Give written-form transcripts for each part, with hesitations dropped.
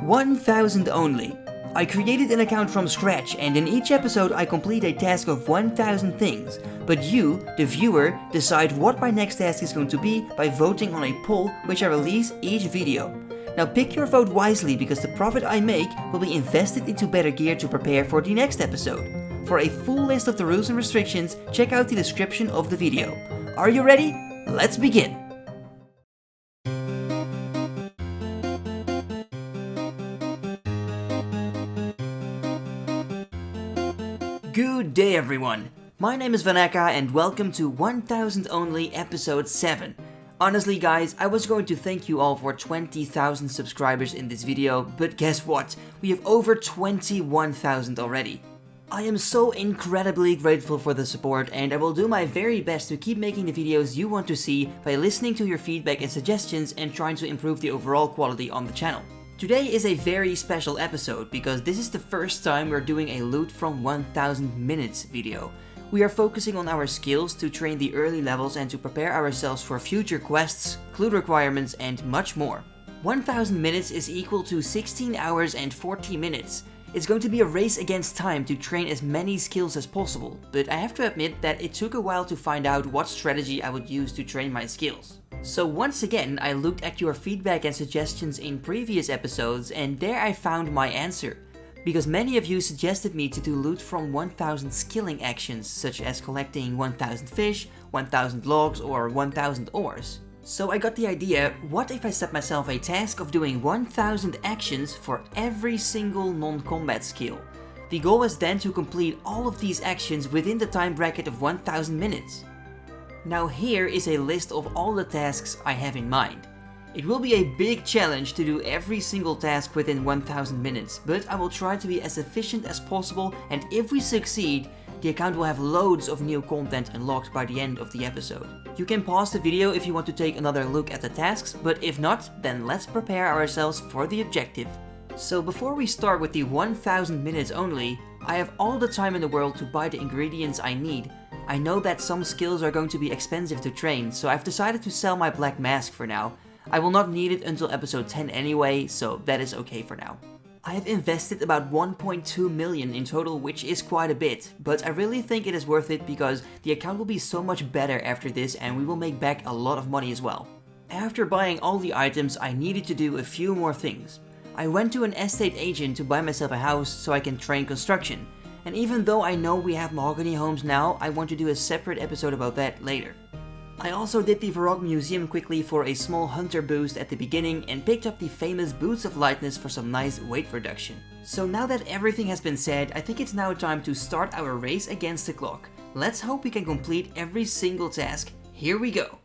1,000 only. I created an account from scratch, and in each episode I complete a task of 1,000 things. But you, the viewer, decide what my next task is going to be by voting on a poll which I release each video. Now pick your vote wisely, because the profit I make will be invested into better gear to prepare for the next episode. For a full list of the rules and restrictions, check out the description of the video. Are you ready? Let's begin! Good day everyone! My name is Vannaka and welcome to 1000 Only episode 7. Honestly guys, I was going to thank you all for 20,000 subscribers in this video, but guess what? We have over 21,000 already. I am so incredibly grateful for the support, and I will do my very best to keep making the videos you want to see by listening to your feedback and suggestions and trying to improve the overall quality on the channel. Today is a very special episode because this is the first time we're doing a loot from 1000 minutes video. We are focusing on our skills to train the early levels and to prepare ourselves for future quests, clue requirements and much more. 1000 minutes is equal to 16 hours and 40 minutes. It's going to be a race against time to train as many skills as possible, but I have to admit that it took a while to find out what strategy I would use to train my skills. So once again, I looked at your feedback and suggestions in previous episodes, and there I found my answer. Because many of you suggested me to do loot from 1000 skilling actions, such as collecting 1000 fish, 1000 logs or 1000 ores. So I got the idea, what if I set myself a task of doing 1000 actions for every single non-combat skill? The goal is then to complete all of these actions within the time bracket of 1000 minutes. Now here is a list of all the tasks I have in mind. It will be a big challenge to do every single task within 1000 minutes, but I will try to be as efficient as possible, and if we succeed, the account will have loads of new content unlocked by the end of the episode. You can pause the video if you want to take another look at the tasks, but if not, then let's prepare ourselves for the objective. So before we start with the 1000 minutes only, I have all the time in the world to buy the ingredients I need. I know that some skills are going to be expensive to train, so I've decided to sell my black mask for now. I will not need it until episode 10 anyway, so that is okay for now. I have invested about 1.2 million in total, which is quite a bit, but I really think it is worth it because the account will be so much better after this and we will make back a lot of money as well. After buying all the items, I needed to do a few more things. I went to an estate agent to buy myself a house so I can train construction. And even though I know we have mahogany homes now, I want to do a separate episode about that later. I also did the Varrock Museum quickly for a small hunter boost at the beginning and picked up the famous Boots of Lightness for some nice weight reduction. So now that everything has been said, I think it's now time to start our race against the clock. Let's hope we can complete every single task. Here we go!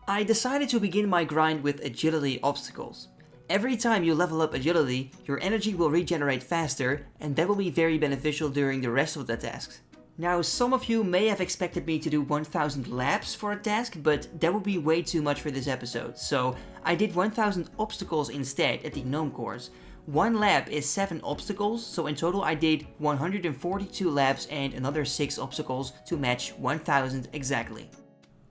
I decided to begin my grind with agility obstacles. Every time you level up agility, your energy will regenerate faster, and that will be very beneficial during the rest of the tasks. Now, some of you may have expected me to do 1000 laps for a task, but that would be way too much for this episode, so I did 1000 obstacles instead at the gnome course. One lap is 7 obstacles, so in total I did 142 laps and another 6 obstacles to match 1000 exactly.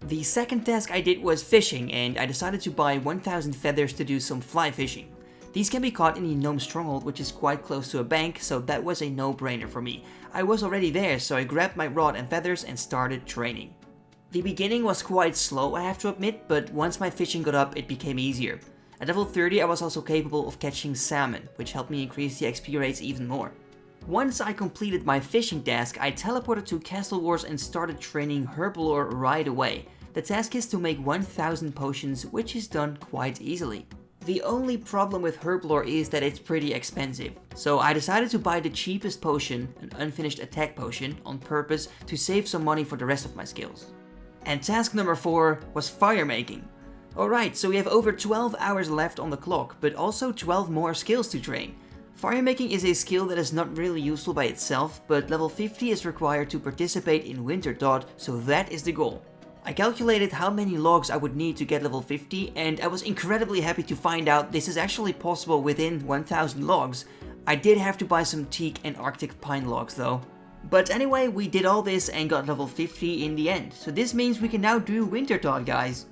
The second task I did was fishing, and I decided to buy 1000 feathers to do some fly fishing. These can be caught in the gnome stronghold, which is quite close to a bank, so that was a no-brainer for me. I was already there, so I grabbed my rod and feathers and started training. The beginning was quite slow, I have to admit, but once my fishing got up, it became easier. At level 30 I was also capable of catching salmon, which helped me increase the XP rates even more. Once I completed my fishing task, I teleported to Castle Wars and started training Herblore right away. The task is to make 1000 potions, which is done quite easily. The only problem with Herblore is that it's pretty expensive, so I decided to buy the cheapest potion, an unfinished attack potion, on purpose to save some money for the rest of my skills. And task number 4 was firemaking. Alright, so we have over 12 hours left on the clock, but also 12 more skills to train. Firemaking is a skill that is not really useful by itself, but level 50 is required to participate in Winter Dot, so that is the goal. I calculated how many logs I would need to get level 50, and I was incredibly happy to find out this is actually possible within 1000 logs. I did have to buy some teak and arctic pine logs though. But anyway, we did all this and got level 50 in the end, so this means we can now do Winter Dot, guys.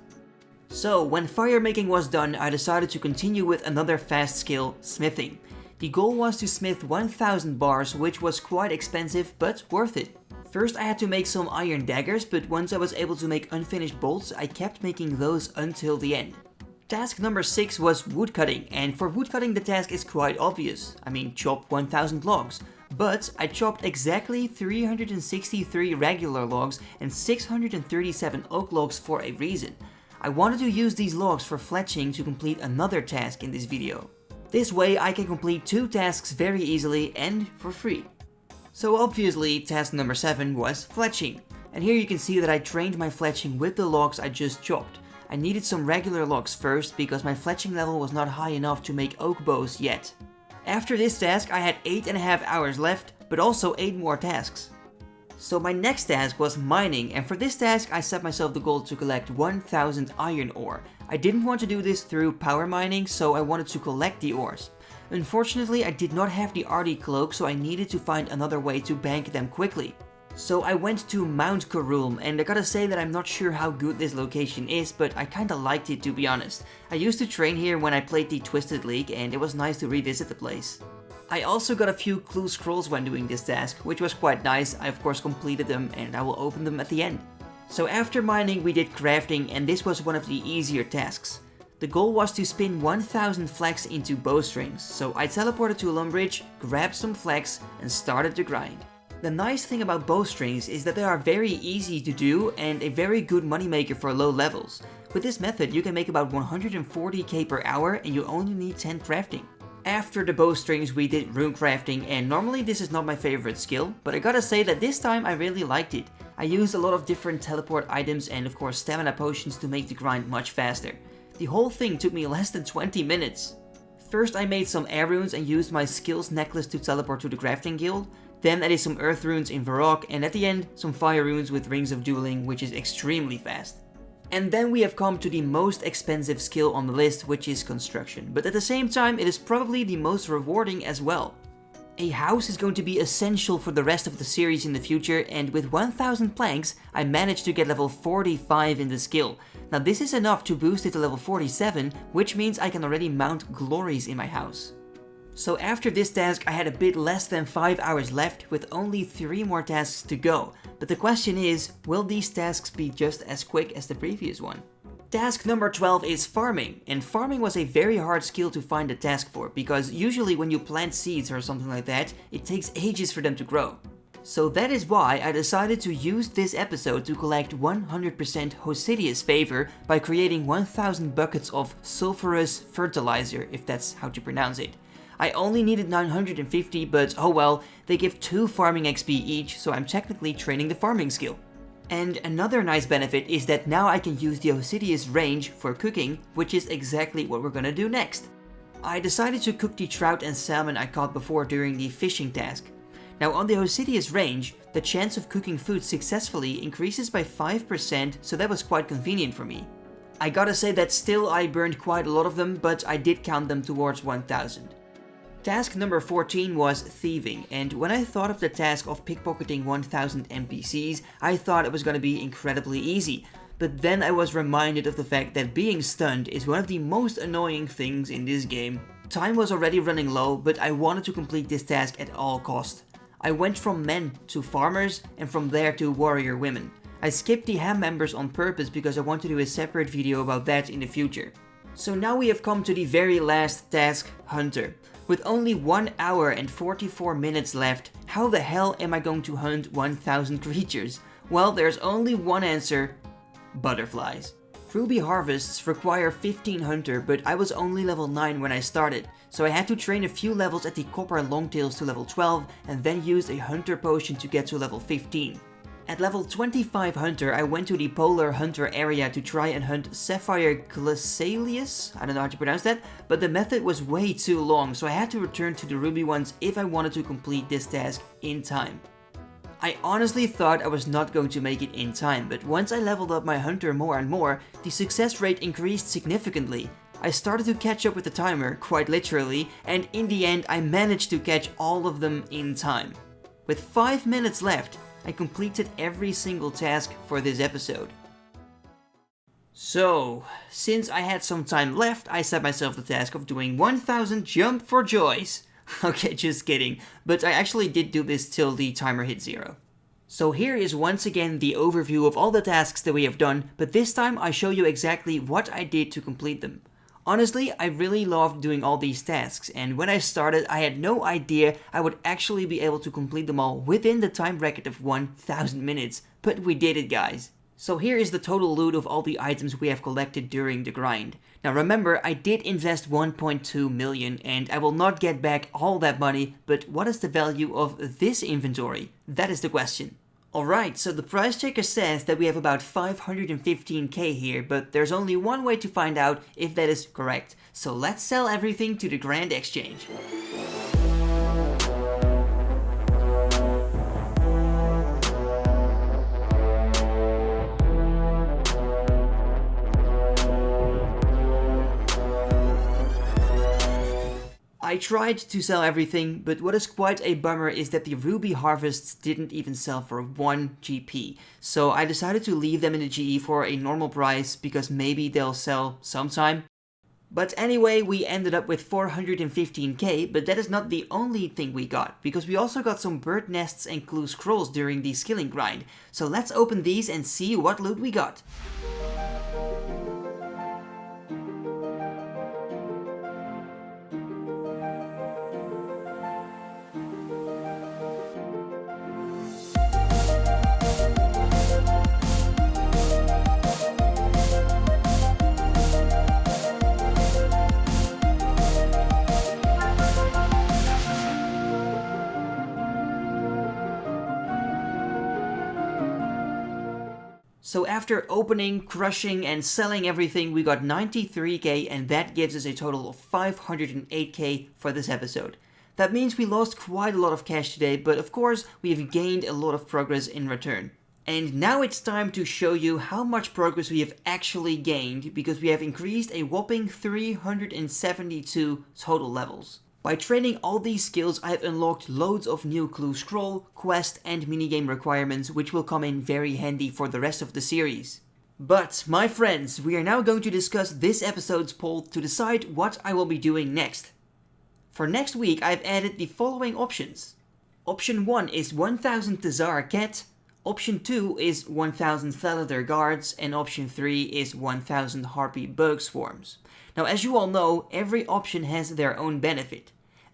So when firemaking was done, I decided to continue with another fast skill, smithing. The goal was to smith 1000 bars, which was quite expensive but worth it. First I had to make some iron daggers, but once I was able to make unfinished bolts, I kept making those until the end. Task number 6 was woodcutting, and for woodcutting the task is quite obvious. I mean, chop 1000 logs. But I chopped exactly 363 regular logs and 637 oak logs for a reason. I wanted to use these logs for fletching to complete another task in this video. This way I can complete 2 tasks very easily and for free. So obviously task number 7 was fletching. And here you can see that I trained my fletching with the logs I just chopped. I needed some regular logs first because my fletching level was not high enough to make oak bows yet. After this task I had 8.5 hours left, but also 8 more tasks. So my next task was mining, and for this task I set myself the goal to collect 1000 iron ore. I didn't want to do this through power mining, so I wanted to collect the ores. Unfortunately I did not have the RD cloak, so I needed to find another way to bank them quickly. So I went to Mount Karulm, and I gotta say that I'm not sure how good this location is, but I kinda liked it to be honest. I used to train here when I played the Twisted League, and it was nice to revisit the place. I also got a few clue scrolls when doing this task, which was quite nice. I of course completed them and I will open them at the end. So after mining we did crafting, and this was one of the easier tasks. The goal was to spin 1000 flax into bowstrings, so I teleported to Lumbridge, grabbed some flax and started the grind. The nice thing about bowstrings is that they are very easy to do and a very good moneymaker for low levels. With this method you can make about 140k per hour and you only need 10 crafting. After the bowstrings we did runecrafting, and normally this is not my favorite skill, but I gotta say that this time I really liked it. I used a lot of different teleport items and of course stamina potions to make the grind much faster. The whole thing took me less than 20 minutes. First I made some air runes and used my skills necklace to teleport to the crafting guild. Then I did some earth runes in Varrock, and at the end some fire runes with rings of dueling, which is extremely fast. And then we have come to the most expensive skill on the list, which is construction, but at the same time it is probably the most rewarding as well. A house is going to be essential for the rest of the series in the future, and with 1000 planks I managed to get level 45 in the skill. Now this is enough to boost it to level 47, which means I can already mount glories in my house. So after this task I had a bit less than 5 hours left with only 3 more tasks to go. But the question is, will these tasks be just as quick as the previous one? Task number 12 is farming, and farming was a very hard skill to find a task for, because usually when you plant seeds or something like that, it takes ages for them to grow. So that is why I decided to use this episode to collect 100% Hosidius favor by creating 1000 buckets of sulfurous fertilizer, if that's how to pronounce it. I only needed 950, but oh well, they give 2 farming XP each, so I'm technically training the farming skill. And another nice benefit is that now I can use the Hosidius range for cooking, which is exactly what we're gonna do next. I decided to cook the trout and salmon I caught before during the fishing task. Now on the Hosidius range, the chance of cooking food successfully increases by 5%, so that was quite convenient for me. I gotta say that still I burned quite a lot of them, but I did count them towards 1000. Task number 14 was thieving, and when I thought of the task of pickpocketing 1000 NPCs, I thought it was gonna be incredibly easy. But then I was reminded of the fact that being stunned is one of the most annoying things in this game. Time was already running low, but I wanted to complete this task at all costs. I went from men to farmers, and from there to warrior women. I skipped the ham members on purpose because I want to do a separate video about that in the future. So now we have come to the very last task, Hunter. With only 1 hour and 44 minutes left, how the hell am I going to hunt 1000 creatures? Well, there's only one answer: butterflies. Ruby harvests require 15 hunter, but I was only level 9 when I started, so I had to train a few levels at the copper longtails to level 12 and then use a hunter potion to get to level 15. At level 25 hunter, I went to the polar hunter area to try and hunt Sapphire Glacialius, I don't know how to pronounce that, but the method was way too long, so I had to return to the ruby ones if I wanted to complete this task in time. I honestly thought I was not going to make it in time, but once I leveled up my hunter more and more, the success rate increased significantly. I started to catch up with the timer, quite literally, and in the end I managed to catch all of them in time. With 5 minutes left, I completed every single task for this episode. So, since I had some time left, I set myself the task of doing 1000 jump for joys. Okay, just kidding, but I actually did do this till the timer hit 0. So here is once again the overview of all the tasks that we have done, but this time I show you exactly what I did to complete them. Honestly, I really loved doing all these tasks, and when I started I had no idea I would actually be able to complete them all within the time bracket of 1000 minutes, but we did it, guys. So here is the total loot of all the items we have collected during the grind. Now remember, I did invest 1.2 million and I will not get back all that money, but what is the value of this inventory? That is the question. Alright, so the price checker says that we have about 515k here, but there's only one way to find out if that is correct. So let's sell everything to the Grand Exchange. I tried to sell everything, but what is quite a bummer is that the ruby harvests didn't even sell for 1 GP. So I decided to leave them in the GE for a normal price because maybe they'll sell sometime. But anyway, we ended up with 415k, but that is not the only thing we got, because we also got some bird nests and clue scrolls during the skilling grind. So let's open these and see what loot we got. So after opening, crushing and selling everything, we got 93k, and that gives us a total of 508k for this episode. That means we lost quite a lot of cash today, but of course we have gained a lot of progress in return. And now it's time to show you how much progress we have actually gained, because we have increased a whopping 372 total levels. By training all these skills, I have unlocked loads of new clue scroll, quest and minigame requirements, which will come in very handy for the rest of the series. But, my friends, we are now going to discuss this episode's poll to decide what I will be doing next. For next week, I've added the following options. Option 1 is 1000 TzHaar-Ket, Option 2 is 1000 Felidar Guards, and Option 3 is 1000 Harpy Bug Swarms. Now, as you all know, every option has their own benefit.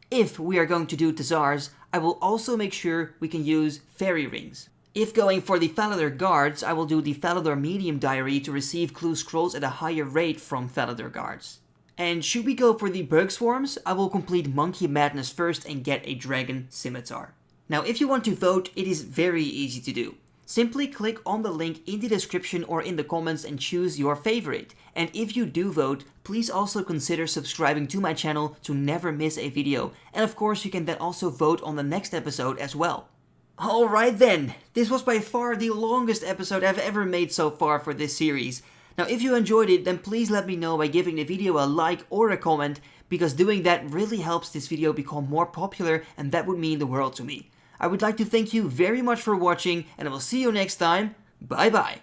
If we are going to do TzHaars, I will also make sure we can use fairy rings. If going for the Felidar Guards, I will do the Felidar Medium Diary to receive clue scrolls at a higher rate from Felidar Guards. And should we go for the Bug Swarms, I will complete Monkey Madness first and get a Dragon Scimitar. Now, if you want to vote, it is very easy to do. Simply click on the link in the description or in the comments and choose your favorite. And if you do vote, please also consider subscribing to my channel to never miss a video. And of course, you can then also vote on the next episode as well. Alright then, this was by far the longest episode I've ever made so far for this series. Now, if you enjoyed it, then please let me know by giving the video a like or a comment, because doing that really helps this video become more popular, and that would mean the world to me. I would like to thank you very much for watching, and I will see you next time. Bye bye.